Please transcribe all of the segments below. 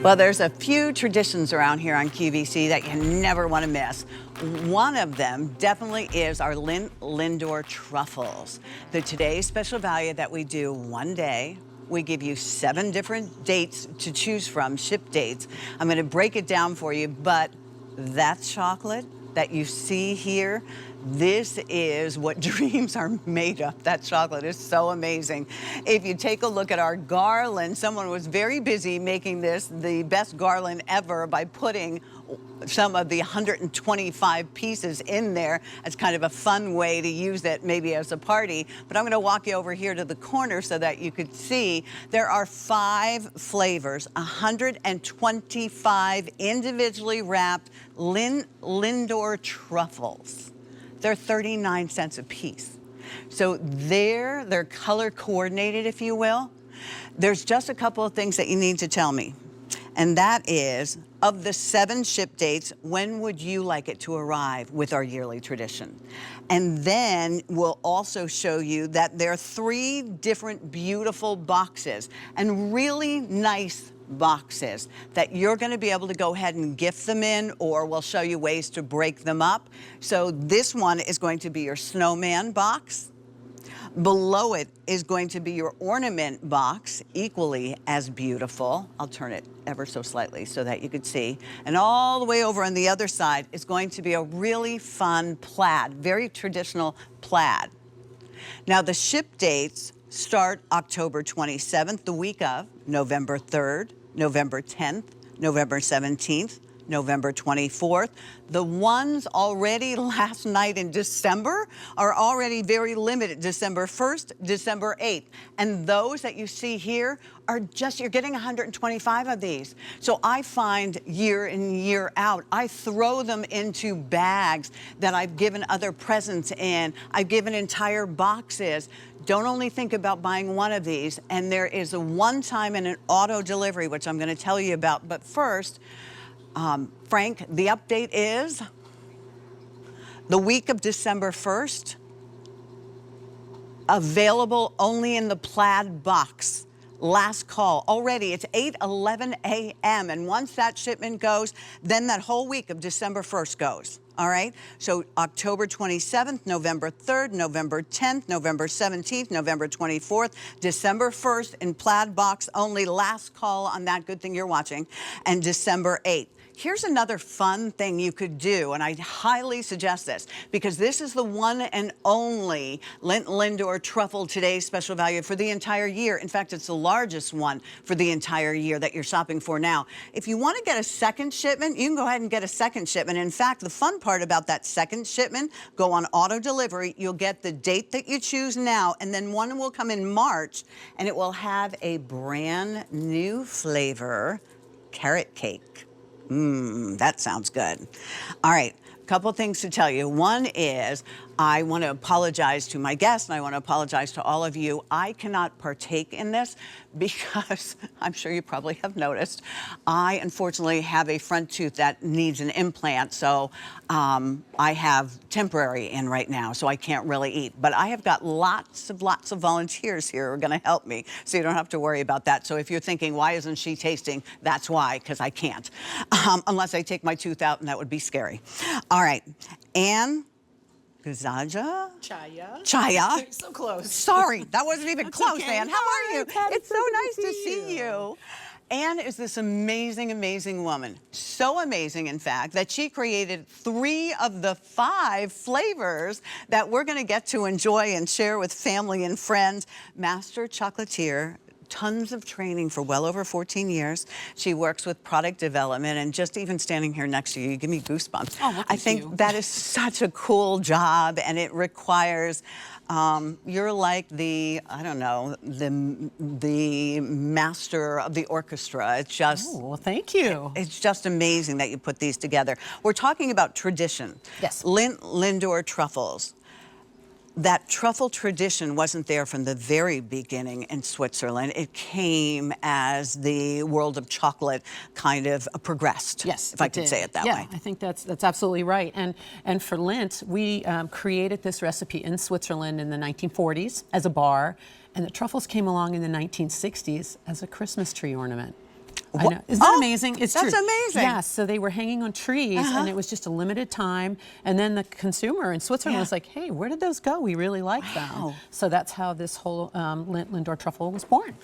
Well, there's a few traditions around here on QVC that you never want to miss. One of them definitely is our Lindt LINDOR Truffles. The today's special value that we do one day. We give you 7 different dates to choose from, ship dates. I'm going to break it down for you, but that chocolate that you see here, this is what dreams are made of. That chocolate is so amazing. If you take a look at our garland, someone was very busy making this the best garland ever by putting some of the 125 pieces in there. It's kind of a fun way to use it maybe as a party. But I'm going to walk you over here to the corner so that you could see there are 5 flavors, 125 individually wrapped Lindt LINDOR truffles. They're 39 cents a piece. So they're color coordinated, if you will. There's just a couple of things that you need to tell me. And that is, of the 7 ship dates, when would you like it to arrive with our yearly tradition? And then we'll also show you that there are 3 different beautiful boxes and really nice boxes that you're going to be able to go ahead and gift them in, or we'll show you ways to break them up. So this one is going to be your snowman box. Below it is going to be your ornament box, equally as beautiful. I'll turn it ever so slightly so that you could see. And all the way over on the other side is going to be a really fun plaid, very traditional plaid. Now the ship dates start October 27th, the week of November 3rd, November 10th, November 17th, November 24th. The ones already last night in December are already very limited. December 1st, December 8th. And those that you see here are just, you're getting 125 of these. So I find year in, year out, I throw them into bags that I've given other presents in. I've given entire boxes. Don't only think about buying one of these. And there is a one-time and an auto delivery, which I'm going to tell you about. But first, Frank, the update is the week of December 1st, available only in the plaid box. Last call. Already, it's 8:11 a.m. And once that shipment goes, then that whole week of December 1st goes. All right? So October 27th, November 3rd, November 10th, November 17th, November 24th, December 1st in plaid box only. Last call on that. Good thing you're watching. And December 8th. Here's another fun thing you could do, and I highly suggest this, because this is the one and only Lindt LINDOR Truffle Today's special value for the entire year. In fact, it's the largest one for the entire year that you're shopping for now. If you want to get a second shipment, you can go ahead and get a second shipment. In fact, the fun part about that second shipment, go on auto delivery, you'll get the date that you choose now, and then one will come in March, and it will have a brand new flavor, carrot cake. That sounds good. All right, a couple things to tell you. One is I want to apologize to my guests, and I want to apologize to all of you. I cannot partake in this because I'm sure you probably have noticed, I unfortunately have a front tooth that needs an implant, so I have temporary in right now, so I can't really eat. But I have got lots of volunteers here who are going to help me, so you don't have to worry about that. So if you're thinking, why isn't she tasting? That's why, because I can't, unless I take my tooth out, and that would be scary. All right, Anne Gazaja? Chaya. So close. Sorry, that wasn't even close, okay. Anne. How are you? Patty, It's so nice to see you. Anne is this amazing, amazing woman. So amazing, in fact, that she created 3 of the 5 flavors that we're going to get to enjoy and share with family and friends. Master chocolatier. Tons of training for well over 14 years. She works with product development, and just even standing here next to you, you give me goosebumps. Oh, I think that is such a cool job, and it requires, you're like the, I don't know, the master of the orchestra. It's just... Oh, well, thank you. It's just amazing that you put these together. We're talking about tradition. Yes. Lindt LINDOR Truffles. That truffle tradition wasn't there from the very beginning in Switzerland. It came as the world of chocolate kind of progressed. Yes, if I could say it that way. Yeah, I think that's absolutely right. And for Lindt, we created this recipe in Switzerland in the 1940s as a bar, and the truffles came along in the 1960s as a Christmas tree ornament. I know. Isn't that amazing? It's that's true. amazing. Yeah, so they were hanging on trees, and it was just a limited time. And then the consumer in Switzerland was like, hey, where did those go? We really like them. So that's how this whole Lindt LINDOR truffle was born.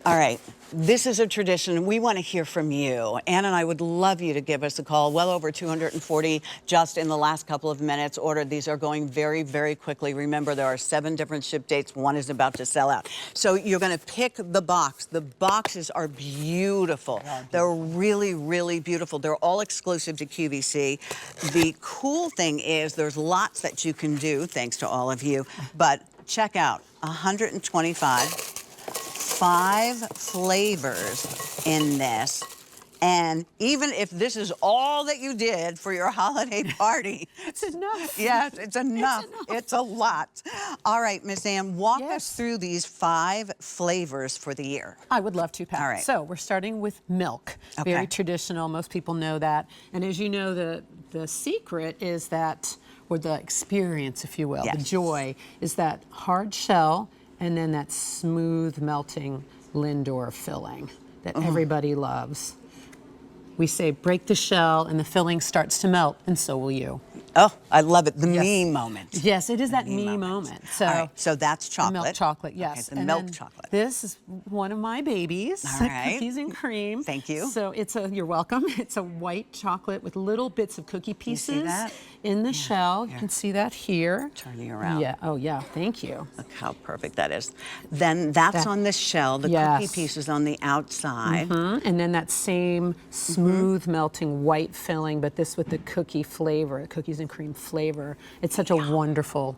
All right. This is a tradition. We want to hear from you. Ann and I would love you to give us a call. Well over 240 just in the last couple of minutes ordered. These are going very, very quickly. Remember, there are 7 different ship dates. One is about to sell out. So you're going to pick the box. The boxes are beautiful. They're really, really beautiful. They're all exclusive to QVC. The cool thing is there's lots that you can do, thanks to all of you. But check out 125. 5 flavors in this. And even if this is all that you did for your holiday party, it's enough. Yes, it's enough. It's a lot. All right, Miss Ann, walk us through these 5 flavors for the year. I would love to, Pat. All right. So we're starting with milk. Very traditional. Most people know that. And as you know, the secret is that, or the experience, if you will, the joy, is that hard shell and then that smooth melting Lindor filling that everybody loves. We say break the shell and the filling starts to melt, and so will you. Oh, I love it. The me moment. Yes, it is that me moment. So, all right, so that's chocolate. Milk chocolate, yes. Okay, the milk chocolate. This is one of my babies, all right. Cookies and cream. Thank you. So you're welcome. It's a white chocolate with little bits of cookie pieces in the shell. You can see that here. Turning around. Yeah, oh yeah, thank you. Look how perfect that is. Then that's on the shell, the cookie pieces on the outside. And then that same smooth melting white filling, but this with the cookie flavor, cookies and cream flavor. It's such a wonderful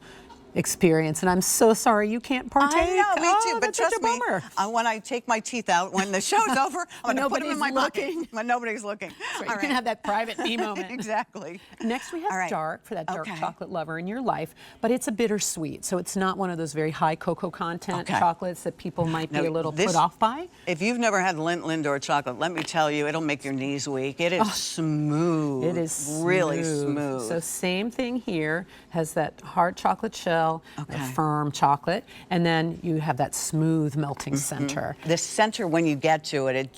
experience, and I'm so sorry you can't partake. I know, me too, but that's such trust a bummer. me, when I take my teeth out, when the show's over, I'm going to put them in my pocket when nobody's looking. Right, you can have that private me moment. Exactly. Next we have dark, for that dark chocolate lover in your life, but it's a bittersweet, so it's not one of those very high cocoa content chocolates that people might be a little put off by. If you've never had Lindt LINDOR chocolate, let me tell you, it'll make your knees weak. It is smooth. It is really smooth. So same thing here, has that hard chocolate shell, a firm chocolate, and then you have that smooth melting center. The center, when you get to it,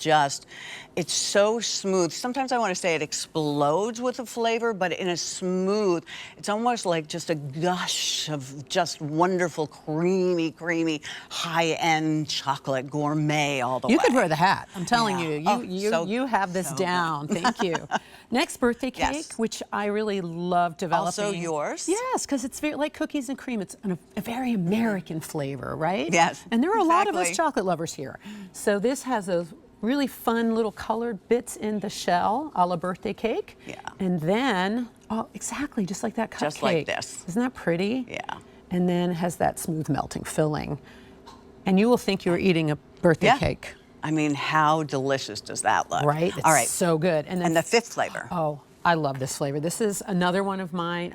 it's so smooth. Sometimes I want to say it explodes with the flavor, but in a smooth, it's almost like just a gush of just wonderful, creamy, high-end chocolate, gourmet all the way. You could wear the hat. I'm telling you. You have this down. Thank you. Next, birthday cake, which I really love developing. Also yours? Yes, because it's very like cookies and cream. It's a very American flavor, right? Yes. And there are a lot of us chocolate lovers here. So this has those really fun little colored bits in the shell, a la birthday cake. Yeah. And then, exactly, just like that cupcake. Just like this. Isn't that pretty? Yeah. And then it has that smooth melting filling. And you will think you were eating a birthday cake. I mean, how delicious does that look? Right? It's all right. So good. And then the 5th flavor. Oh, I love this flavor. This is another one of mine.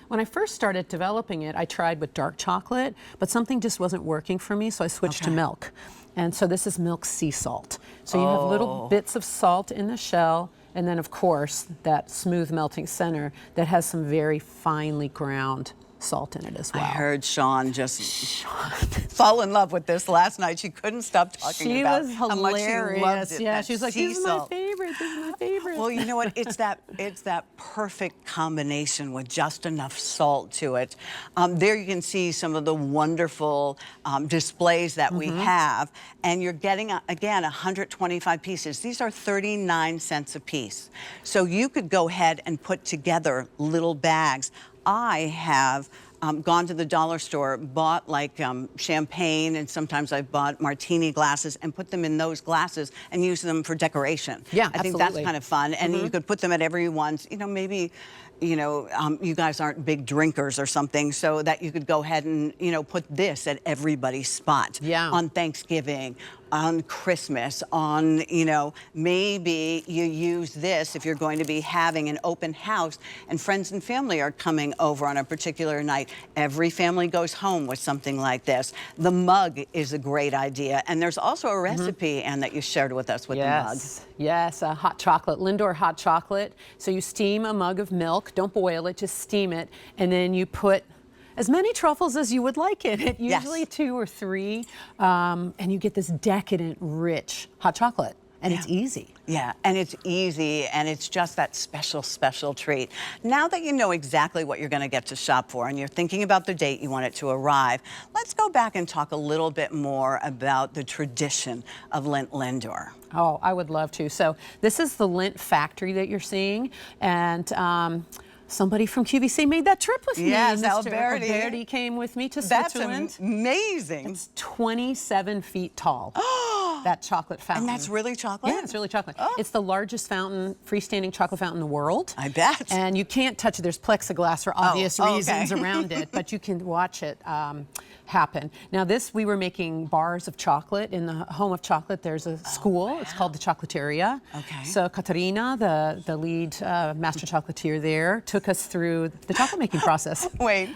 When I first started developing it, I tried with dark chocolate, but something just wasn't working for me, so I switched to milk. And so this is milk sea salt. So you have little bits of salt in the shell, and then of course that smooth melting center that has some very finely ground salt in it as well. I heard Sean just fall in love with this last night. She couldn't stop talking about how much she loved it. Yeah, she was like, this is my favorite, this is my favorite. Well, you know what? It's that perfect combination with just enough salt to it. There you can see some of the wonderful displays that we have, and you're getting, again, 125 pieces. These are 39 cents a piece. So you could go ahead and put together little bags. I have gone to the dollar store, bought like champagne, and sometimes I've bought martini glasses and put them in those glasses and use them for decoration. Yeah, I think that's kind of fun. And you could put them at everyone's, maybe, you guys aren't big drinkers or something, so that you could go ahead and, put this at everybody's spot. Yeah. On Thanksgiving, on Christmas, on, maybe you use this if you're going to be having an open house and friends and family are coming over on a particular night. Every family goes home with something like this. The mug is a great idea. And there's also a recipe, Ann, that you shared with us with the mug. Yes, hot chocolate, LINDOR hot chocolate. So you steam a mug of milk, don't boil it, just steam it, and then you put as many truffles as you would like in it, usually 2 or 3, and you get this decadent, rich hot chocolate. and it's easy. Yeah, and it's easy, and it's just that special, special treat. Now that you know exactly what you're going to get to shop for, and you're thinking about the date you want it to arrive, let's go back and talk a little bit more about the tradition of Lindt LINDOR. Oh, I would love to. So this is the Lindt factory that you're seeing, and somebody from QVC made that trip with me. Yes, Mr. Alberti. Alberti came with me to Switzerland. That's amazing. It's 27 feet tall. That chocolate fountain. And that's really chocolate? Yeah, it's really chocolate. Oh. It's the largest fountain, freestanding chocolate fountain in the world. I bet. And you can't touch it. There's plexiglass for obvious reasons around it, but you can watch it happen. Now we were making bars of chocolate in the home of chocolate. There's a school. It's called the Chocolateria. Okay. So Katarina, the lead master chocolatier there, took us through the chocolate making process. Wait,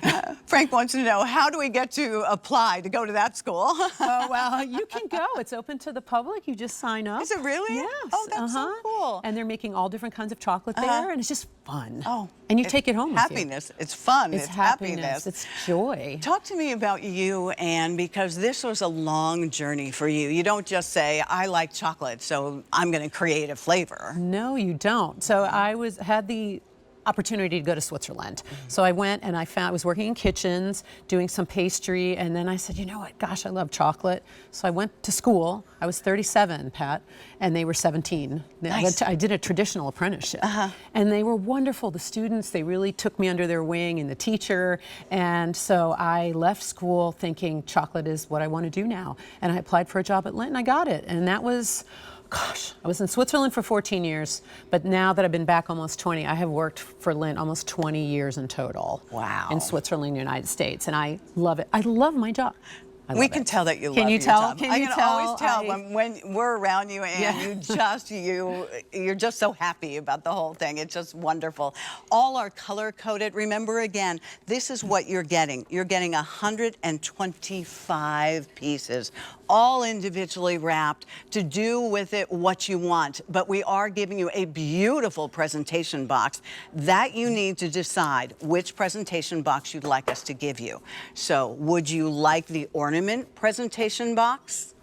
Frank wants to know, how do we get to apply to go to that school? Oh, well, you can go. It's open to the public. You just sign up. Is it really? Yes. Oh, that's so cool. And they're making all different kinds of chocolate there, and it's just fun. Oh. And you take it home with you. Happiness. It's fun. It's happiness. It's joy. Talk to me about you, Anne, because this was a long journey for you. You don't just say, I like chocolate, so I'm going to create a flavor. No, you don't. So I had the opportunity to go to Switzerland. So I went and I was working in kitchens, doing some pastry, and then I said, you know what, gosh, I love chocolate. So I went to school. I was 37, Pat, and they were 17. Nice. I did a traditional apprenticeship. And they were wonderful. The students, they really took me under their wing, and the teacher. And so I left school thinking chocolate is what I want to do now. And I applied for a job at Lindt, and I got it. And that was, gosh, I was in Switzerland for 14 years, but now that I've been back almost 20, I have worked for Lindt almost 20 years in total. Wow. In Switzerland, the United States, and I love it. I love my job. We can tell that you love your job. I can always tell when we're around you, and you're just so happy about the whole thing. It's just wonderful. All are color coded. Remember again, this is what you're getting. You're getting 125 pieces, all individually wrapped, to do with it what you want. But we are giving you a beautiful presentation box that you need to decide which presentation box you'd like us to give you. So would you like the ornament presentation box,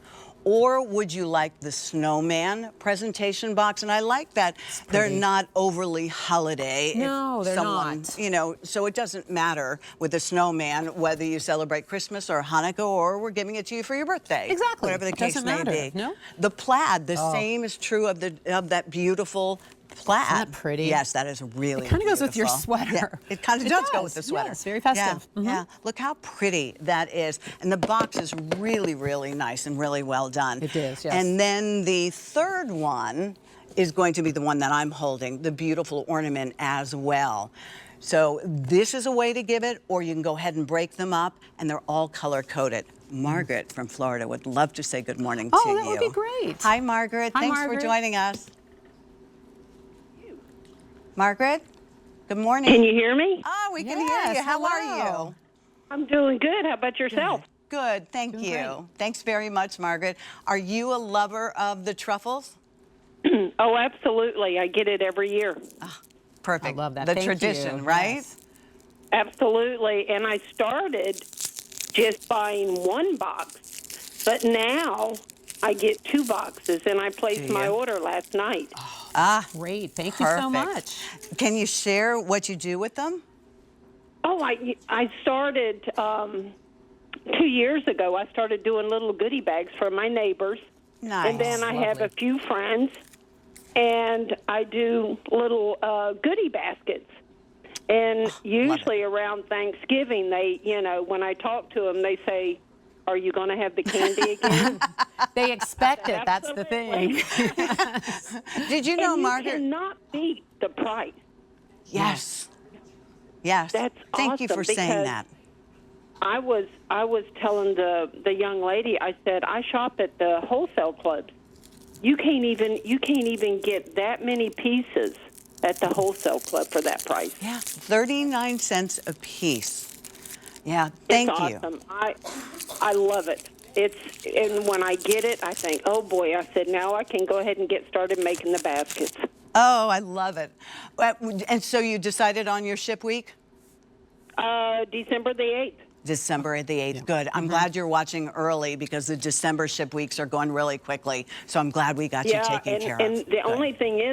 or would you like the snowman presentation box? And I like that they're not overly holiday. No, they're not. You know, so it doesn't matter with the snowman whether you celebrate Christmas or Hanukkah, or we're giving it to you for your birthday. Exactly. Whatever the case may be. No? The plaid, the same is true of that beautiful plaid. Isn't that pretty? Yes, that is really It kind of goes with your beautiful. sweater. Yeah, it kind of does go with the sweater. Yes, very festive. Yeah, yeah. Look how pretty that is. And the box is really, really nice and really well done. It is, yes. And then the third one is going to be the one that I'm holding, the beautiful ornament as well. So this is a way to give it, or you can go ahead and break them up, and they're all color-coded. Margaret from Florida would love to say good morning to you. Oh, that would be great. Hi, Margaret. Hi, Thanks Margaret. for joining us. Margaret, good morning. Can you hear me? Oh, we can hear Yes, you. How are hello. you? I'm doing good. How about yourself? Good, thank you. great. Thanks very much, Margaret. Are you a lover of the truffles? Oh, absolutely. I get it every year. Perfect. I love that. The Thank tradition, you. right? Yes. Absolutely. And I started just buying one box, but now I get 2 boxes, and I placed my order last night. Ah, Great. Thank you so perfect. much. Can you share what you do with them? Oh, I started 2 years ago. I started doing little goodie bags for my neighbors. Nice. And then I have Lovely. a few friends, and I do little goodie baskets. And usually around Thanksgiving, they, when I talk to them, they say, "Are you going to have the candy again?" They expect it. That's the thing. Did you know, and you Margaret? cannot beat the price. Yes. Yes. That's Thank you for awesome, saying because that. I was telling the young lady, I said, I shop at the wholesale clubs. You can't even get that many pieces at the wholesale club for that price. Yeah, 39 cents a piece. Yeah, thank It's you. awesome. I love it. And when I get it, I think, oh boy, I said, now I can go ahead and get started making the baskets. Oh, I love it. And so you decided on your ship week? December the 8th. December the 8th. Good. I'm glad you're watching early because the December ship weeks are going really quickly. So I'm glad we got you taken care of. And the only thing is,